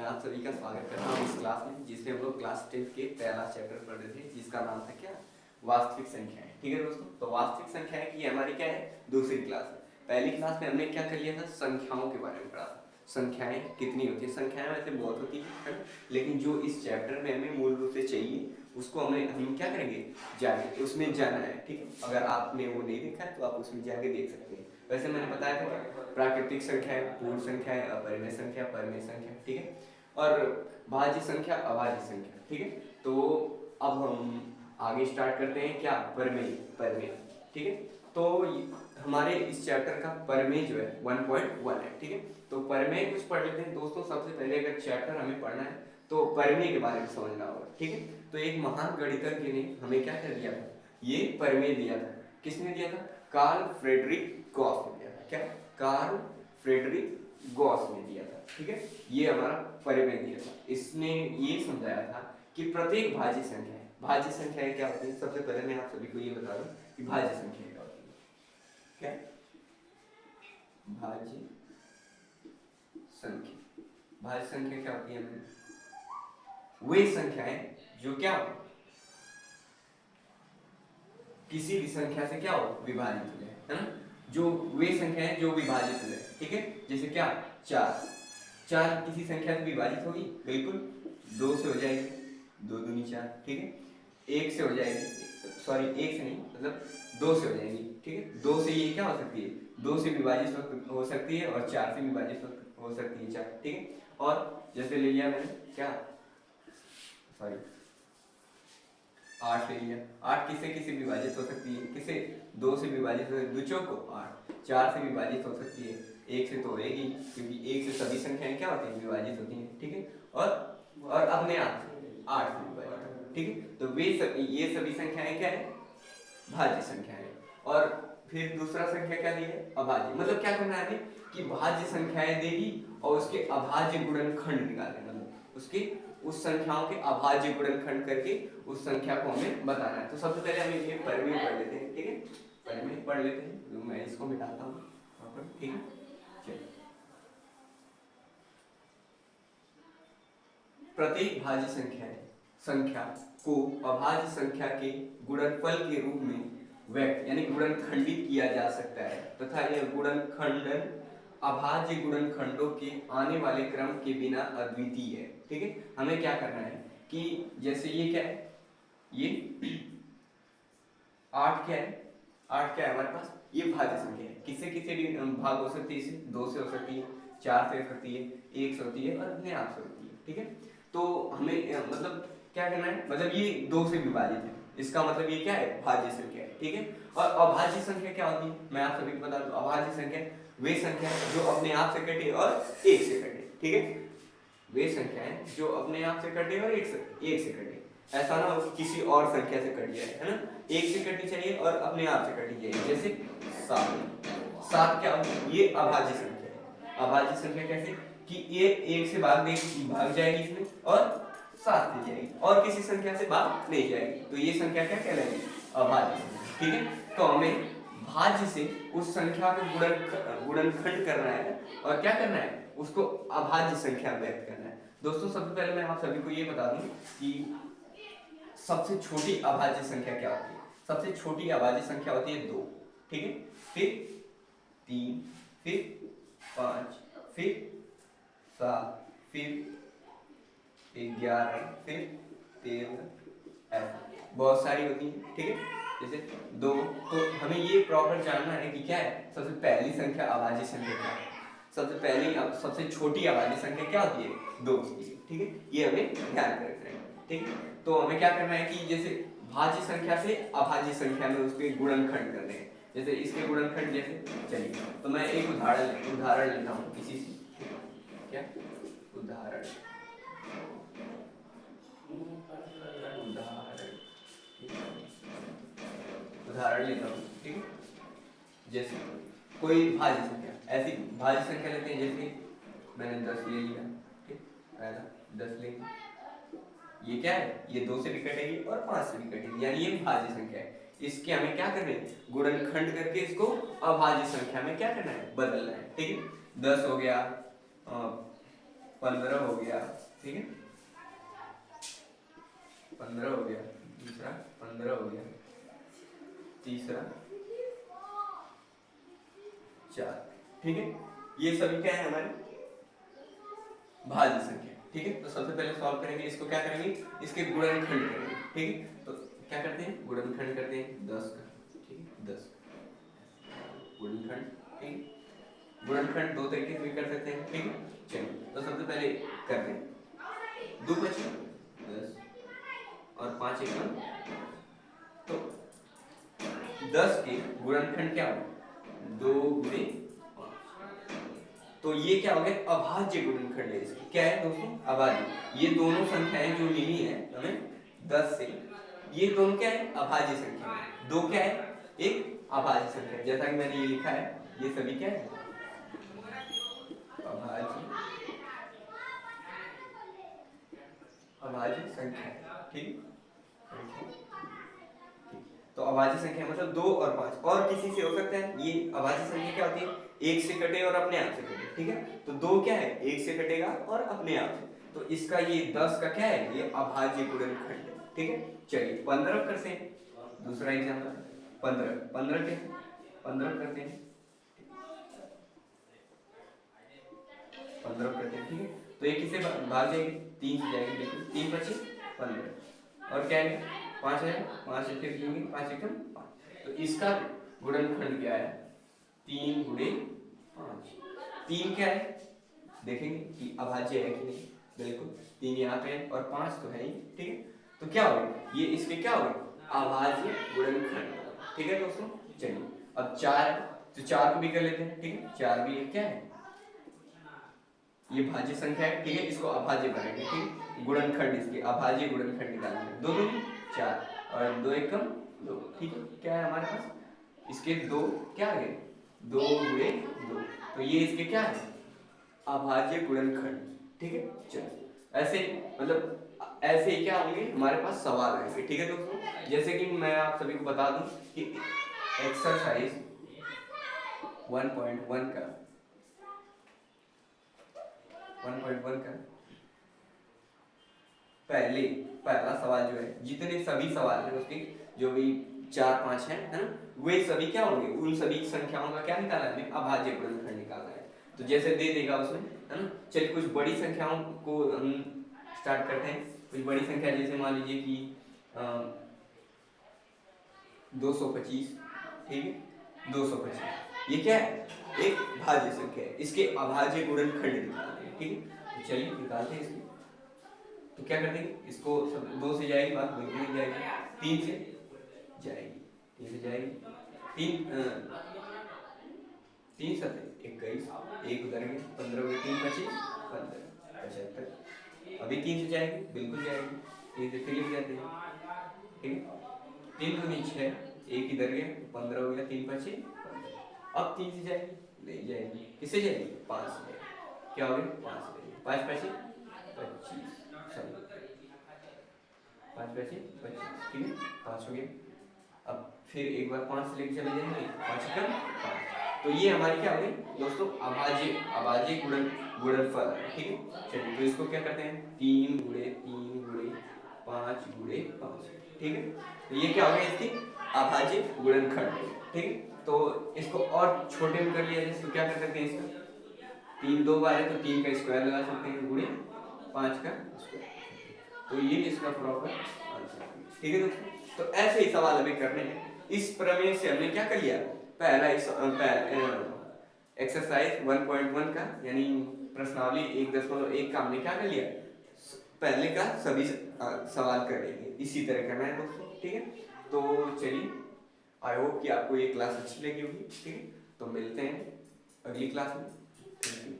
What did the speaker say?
मैं आप सभी का स्वागत करता हूँ इस क्लास में जिसमें हम लोग क्लास 10 के पहला चैप्टर पढ़ रहे थे जिसका नाम था क्या, वास्तविक संख्याएं। ठीक है दोस्तों, तो वास्तविक संख्याएं की हमारी क्या है, दूसरी क्लास है। पहली क्लास में हमने क्या कर लिया था, संख्याओं के बारे में पढ़ा था। संख्याएं कितनी होती है, संख्याएं वैसे बहुत होती है, लेकिन जो इस चैप्टर में हमें मूल रूप से चाहिए उसको हम क्या करेंगे, जाके उसमें जाना है। ठीक है, अगर आपने वो नहीं देखा है तो आप उसमें जाके देख सकते हैं। वैसे मैंने बताया था प्राकृतिक संख्याएं, पूर्ण संख्याएं, अपरिमेय संख्या, परिमेय संख्या। ठीक है, और भाज्य संख्या, अभाज्य संख्या। ठीक है, तो अब हम आगे स्टार्ट करते हैं क्या, परिमेय। परिमेय, ठीक है, तो हमारे इस चैप्टर का परिमेय जो है 1.1 है। ठीक है, तो परिमेय कुछ पढ़ लेते हैं दोस्तों। सबसे पहले अगर चैप्टर हमें पढ़ना है तो परिमेय के बारे में समझना होगा। ठीक है, तो एक महान गणितज्ञ ने हमें क्या कर दिया था, ये परिमेय दिया था। किसने दिया था, कार्ल फ्रेडरिक गॉस ने दिया था। क्या, कार्ल फ्रेडरिक गॉस ने दिया था। ठीक है, ये हमारा परिमेय दिया था। इसने ये समझाया था कि प्रत्येक भाज्य संख्या है, भाज्य संख्याएं क्या होती है। सबसे पहले मैं आप सभी को ये बता दूं कि भाज्य संख्या क्या होती है। क्या, भाज्य संख्या, भाज्य संख्या क्या होती है, वे संख्याएं जो क्या हो, किसी भी संख्या से क्या हो, विभाजित हो जाए, है ना। जो वे संख्याएं जो विभाजित हो जाए। ठीक है, जैसे क्या, चार। चार किसी संख्या से विभाजित होगी, बिल्कुल, दो से हो जाएगी, दो दूनी चार। ठीक है, एक से हो जाएगी, सॉरी एक से नहीं, मतलब दो से हो जाएगी। ठीक है, दो से ये क्या हो सकती है, दो से विभाजित हो सकती है, और चार से विभाजित हो सकती है चार। ठीक है, और जैसे ले लिया मैंने क्या, सॉरी 8 ले लिया। 8 किससे किससे विभाजित हो सकती है, किसे, दो से विभाजित हो सकती है, दुचों को 8। चार से विभाजित हो सकती है, एक से तो होगी, क्योंकि एक से सभी संख्याएं क्या होती हैं, विभाजित होती हैं। ठीक है, और अपने आप से 8 से विभाजित। ठीक है, तो ये सभी संख्याएं क्या है, भाज्य संख्याएं। और फिर दूसरा संख्या क्या दी है, अभाज्य। मतलब क्या करना है हमें कि भाज्य संख्याएं देगी और उसके अभाज्य गुणनखंड निकालने, मतलब उसके उस संख्याओं के अभाज्य गुणनखंड करके उस संख्या को हमें बताना है। तो सबसे पहले हम ये परिमेय पढ़ लेते हैं। ठीक है, परिमेय पढ़ लेते हैं, तो मैं इसको मिटाता हूँ। ठीक है, चलिए। प्रत्येक भाज्य संख्या को अभाज्य संख्या के गुणनफल के रूप में व्यक्त यानी गुणनखंडित किया जा सकता है तथा यह गुणनखंडन अभाज्य गुणनखंडों के आने वाले क्रम के बिना अद्वितीय है। ठीक है, हमें क्या करना है कि जैसे ये क्या है, ये 8 क्या है, 8 क्या है हमारे पास, ये भाज्य संख्या है। किससे किससे भी भाग हो सकती है, इसे 2 से हो सकती है, 4 से हो सकती है, 1 से होती है, और अपने आप से होती है। ठीक है, तो हमें मतलब क्या करना है, मतलब ये 2 से विभाजित है, इसका मतलब ये क्या है, भाज्य संख्या है। ठीक है, और अभाज्य संख्या क्या होती है, मैं आप सभी को बता दूं, अभाज्य संख्या वे संख्या जो अपने आप से कटे और एक से कटे। ठीक है, वे संख्याएं जो अपने आप से कटे और एक से कटे, ऐसा ना हो किसी और संख्या से कट जाए, है ना। एक से कटनी चाहिए और अपने आप से कटनी चाहिए, जैसे 7। 7 क्या, ये अभाज्य संख्या है। अभाज्य संख्या कैसे कि ये एक से भाग जाएगी इसमें और 7 ले जाएगी, और किसी संख्या से भाग नहीं जाएगी, तो ये संख्या क्या कहलाएगी, अभाज्य संख्या। ठीक है, तो हमें भाज्य से उस संख्या को गुणनखंड करना है, और क्या करना है, उसको अभाज्य संख्या व्यक्त करना है। दोस्तों सबसे पहले मैं आप सभी को ये बता दूं कि सबसे छोटी अभाज्य संख्या क्या होती है। सबसे छोटी अभाज्य संख्या होती है 2। ठीक है, फिर 3, फिर 5, फिर 7, फिर 11, फिर 13, ऐसा बहुत सारी होती है। ठीक है, जैसे 2, तो हमें ये प्रॉपर जानना है कि क्या है, सबसे पहली संख्या अभाज्य संख्या क्या है, सबसे छोटी अभाज्य संख्या क्या होती है, 2 होती है। ठीक है, ये हमें ध्यान में रखना है। ठीक है, तो हमें क्या करना है कि जैसे भाज्य संख्या से अभाज्य संख्या में उसके गुणनखंड करने हैं। जैसे इसके गुणनखंड जैसे, चलिए तो मैं एक उदाहरण लेता हूँ इसी से। क्या, उदाहरण लेता हूँ। ठीक है, जैसे कोई भाज्य संख्या, ऐसी भाज्य संख्या लेते हैं, जैसे मैंने 10 ले लिया। ठीक, पहला 10 लेंगे, ये क्या है, ये 2 से भी कटेगी और 5 से भी कटेगी, यानी ये भाज्य संख्या है। इसके हमें क्या करना है, गुणनखंड करके इसको अभाज्य संख्या में क्या करना है, बदलना है। ठीक है, 10 हो गया, 15 हो गया, ठीक है, 15 हो गया, दूसरा 15 हो गया, तीसरा 4, ठीक है। ये सभी क्या है हमारे भाज्य संख्या, ठीक है। तो सबसे पहले सॉल्व करेंगे, इसको क्या करेंगे, इसके गुणनखंड करेंगे, ठीक है। तो क्या करते हैं, गुणनखंड करते हैं 10 का, ठीक है, 10 गुणनखंड, ठीक है। गुणनखंड दो तरीके से भी कर सकते हैं, ठीक है। चलिए तो सबसे पहले करते हैं, 2 5 10 और 5 1 तो 10 के गुणनखंड क्या हो, 2 गुणे 5, तो ये क्या हो गया, अभाज्य गुणनखंड है इसकी, क्या है दोस्तों, अभाज्य। ये दोनों संख्याएं जो मिली है हमें 10 से, ये दोनों क्या है, अभाज्य संख्या है। दो क्या है, एक अभाज्य संख्या, जैसा कि मैंने ये लिखा है, ये सभी क्या है, अभाज्य संख्या, ठीक। तो अभाज्य संख्या मतलब 2 और 5, और किसी से हो सकता है। ये अभाज्य संख्या क्या होती है, एक से कटे और अपने आप से कटे, ठीक है। तो 2 क्या है, एक से कटेगा और अपने आप से, तो इसका ये 10 का क्या है, ये अभाज्य गुणनखंड है, ठीक है। चलिए 15 करते हैं, दूसरा एग्जाम्पल 15 के 15 करते हैं, 15 करते हैं, ठीक है। तो ये किससे भाग जाएगी, 3 से जाएगी, बिल्कुल 3 5 15, और क्या है 5 है, 5 से फिर लेंगे, 5 1 5, तो इसका गुणनखंड क्या है, 3 गुणे 5। 3 क्या है, देखेंगे कि अभाज्य है कि नहीं, बिल्कुल 3 यहाँ पे है और 5 तो है ही, ठीक है। तो क्या हो गया, ये इसके क्या हो गया, अभाज्य गुणनखंड, ठीक है दोस्तों। चलिए अब 4 है, तो 4 को भी कर लेते हैं, ठीक है। 4 भी क्या है, ये भाज्य संख्या है, ठीक है, इसको अभाज्य बनाएंगे, ठीक। गुणनखंड इसके अभाज्य गुणनखंड निकालेंगे, 2 दूनी 4 और 2 एकम 2, ठीक है। क्या है हमारे पास, इसके 2 क्या आ गए, 2 गुणे 2, तो ये इसके क्या है, अभाज्य गुणनखंड, ठीक है। चलो ऐसे मतलब ऐसे ही क्या होंगे हमारे पास सवाल आएंगे, ठीक है दोस्तों। जैसे कि मैं आप सभी को बता दूं कि एक्सरसाइज 1.1 का 1.1 का पहला सवाल जो है, जितने सभी सवाल है उसके जो भी 4 5 है ना, वे सभी क्या होंगे, उन सभी संख्याओं का क्या निकाला है, अभाज्य गुणनखंड निकालना है। तो जैसे दे देगा उसमें, है ना। चलिए कुछ बड़ी संख्याओं को हम स्टार्ट करते हैं। कुछ बड़ी संख्या जैसे मान लीजिए कि 225, ठीक है, 225 ये क्या है, एक भाज्य संख्या है, इसके अभाज्य गुणनखंड निकालते हैं, ठीक है। तो चलिए निकालते हैं इसकी। तो क्या कर देंगे, इसको 2 से जाएगी बात, बिल्कुल नहीं जाएगी, 3 से जाएगी, 3 से जाएगी, 3 7 21, एक उधर गए, 15 हुए, 3 25 15 75, अभी 3 से जाएगी, बिल्कुल जाएगी, 3 से फिर लिख जाते हैं, ठीक है। 3 दूनी 6, एक इधर गया, 15 हो गया, 3 5 15, अब 3 से जाएगी, नहीं जाएगी, किससे जाएगी, 5 से जाएगी, क्या हो गया 5 से जाएगी, 5 5 25, 5 5 25, ठीक है, 5 हो गया। अब फिर एक बार 5 से लेके चले जाएंगे, 5 का 5, तो ये हमारी क्या हो गई दोस्तों, अभाज्य गुणनफल, ठीक है। चलिए तो इसको क्या करते हैं, 3 गुणे 5 गुणे 5, ठीक है। तो ये क्या हो गया, इसकी अभाज्य गुणनखंड, ठीक है। तो इसको और छोटे में कर लिया जाए तो क्या कर सकते हैं, इसका 3 2 बार है तो 3 का स्क्वायर लगा सकते हैं, गुणे 5 का स्क्वायर, तो ये इसका प्रॉपर आंसर, ठीक है दोस्तों। तो ऐसे ही सवाल हमें करने हैं। इस प्रमेय से हमने क्या कर लिया, पहला एक्सरसाइज 1.1 का यानी प्रश्नावली 1.1 का हमने क्या कर लिया, पहले का सभी सवाल कर लेंगे, इसी तरह करना है दोस्तों, ठीक है। तो चलिए आई होप कि आपको ये क्लास अच्छी लगी होगी, ठीक है। तो मिलते हैं अगली क्लास में, थैंक यू।